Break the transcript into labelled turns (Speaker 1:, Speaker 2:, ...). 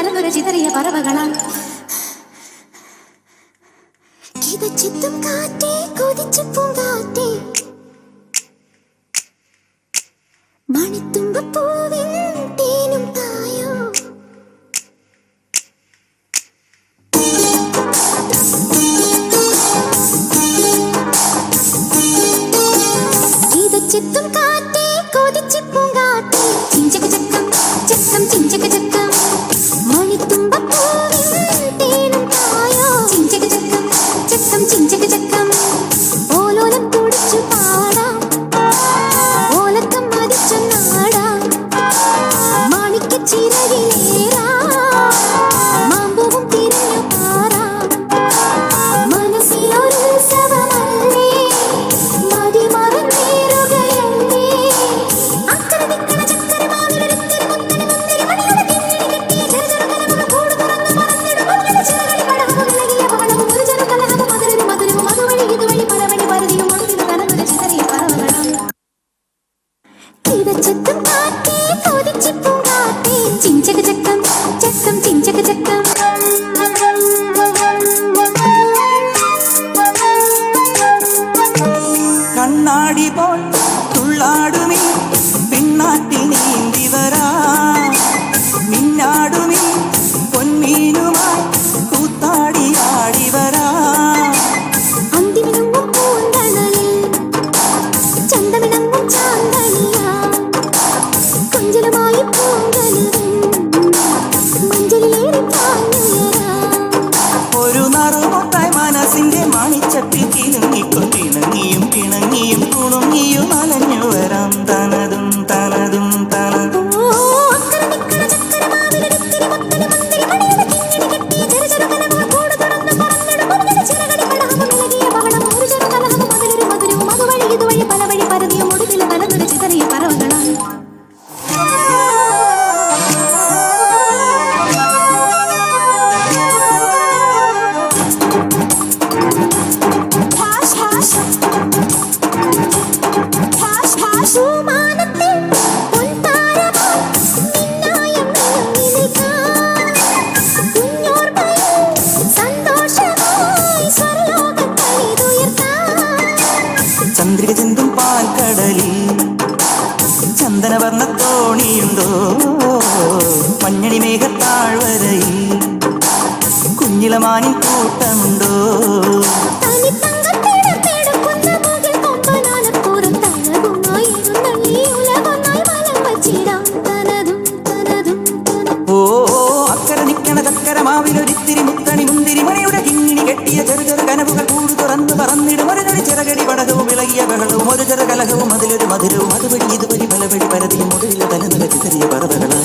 Speaker 1: തലമുറ ചിതറിയ പറവകളാ കിതച്ചെത്തും കാറ്റേ കൊതിച്ചു പൂങ്കാറ്റേ മണിത്തുമ്പപ്പൂവിൻ തേനും തായോ കിതച്ചെത്തും കാറ്റേ കൊതിച്ചു പൂങ്കാറ്റേ ചിഞ്ചക ചക്കം ചക്കം ചിഞ്ചക ചക്കം മണിത്തുമ്പപ്പൂവിൻ തേനും തായോ ചിഞ്ചക ചക്കം ചക്കം ചിഞ്ചക ചക്കം ഓലോലം തുടിച്ചു പാടാം ഓലക്കം മതിച്ചു നാടാം മാണിക്ക ചിറകിലേറാ മാമ്പൂവും തിരഞ്ഞു പാറാം മനസ്സിലൊരു ഉത്സവമല്ലേ മതിമറന്നേറുകയല്ലേ അക്കരെ നിക്കണ ചക്കരമാവിലൊരിത്തിരി മുത്തരി മുന്തിരി മണിയുടെ തിങ്ങിണി കെട്ടിയ ചെറുചെറു കലമുകൾ കൂട് തുറന്നു പറന്നിടും മഞ്ഞിട ചിറകടി പടഹവും വിളകിയ ബഹളവും ഒരു ചെറു കലഹവും മധുരവും മധുരവും അതുവഴി ഇതുവഴി പലവഴി പരതിയും ഒടുവിൽ തലമുറ ചിതറിയ പറവകളാം കിതച്ചെത്തും കാറ്റേ കൊതിച്ചു പൂങ്കാറ്റേ ചിഞ്ചക ചക്കം ചക്കം ചിഞ്ചക ചക്കം
Speaker 2: കണ്ണാടി പോൽ തുള്ളാടുമീ പിന്നാട്ടിൽ നീന്തി വരാ മിന്നാടുമീ പൊന്മീനുമായി കൂത്താടിയാടി വരാ
Speaker 1: അന്തിമിനുങ്ങും പൂന്തണലിൽ ചന്തമിണങ്ങും ചാന്തണിയാ കൊഞ്ചലുമായി പൂങ്കലരും മഞ്ചലിലേറി പാഞ്ഞുയരാ
Speaker 2: ഒരു നറുമുട്ടായി മനസ്സിന്റെ മണിച്ചപ്പിൽ കിണങ്ങിക്കൊണ്ടിണങ്ങിയും പിണങ്ങിയും കുണുങ്ങിയും അലഞ്ഞു വരാം തനതും തനതും തനതും
Speaker 1: അക്കരെ നിക്കണ ചക്കരമാവിലൊരിത്തിരി മുത്തരി മുന്തിരി മണിയുടെ തിങ്ങിണി കെട്ടിയ ചെറുചെറു കലമുകൾ കൂട് തുറന്നു പറന്നിടും മഞ്ഞിട ചിറകടി പടഹവും വിളകിയ ബഹളവും ഒരു ചെറു കലഹവും മധുരവും മധുരവും അതുവഴി ഇതുവഴി പലവഴി പരതിയും ഒടുവിൽ തലമുറ ചിതറിയ പറവകളാണ് പൂമാനത്തിൽ പൊൻതാരമായി മിന്നായം മിന്നുനിൽക്കാം. കുഞ്ഞോർമ്മയിൽ സന്തോഷമായി സ്വർലോകത്തണിതുയർത്താം.
Speaker 2: ചന്ദ്രിക ചിന്തും പാൽക്കടലിൽ ചന്ദനവർണ്ണ തോണിയുണ്ടോ മഞ്ഞണി മേഘത്താഴ്വരയിൽ കുഞ്ഞിളമാനിൻ കൂട്ടമുണ്ടോ
Speaker 1: തനിത്തങ്കത്തിടപ്പെടുക്കുന്ന മുകിൽ കൊമ്പനാനപ്പുറം തലകുമായി ഇരുന്നള്ളി ഉലകൊന്നായി വലം വച്ചിടാം. തനതും തനതും തനതും
Speaker 2: ഓ അക്കരെ നിക്കണ ചക്കരമാവിലൊരിത്തിരി മുത്തണി മുന്തിരി മണിയുടെ കിങ്ങിണി കെട്ടിയ ചെറു ചെറു കനവുകൾ കൂട് തുറന്നു പറന്നിടും ഒരു ചിറകടി പടകവും വിളകിയ ബഹളവും ഒരു ചെറു കലഹവും അതിലൊരു മധുരവും അതുവഴി ഇതുവഴി പലവഴി പരതിയും ഒടുവിലെ തലനില ചിതറിയ പറവകളാണ്.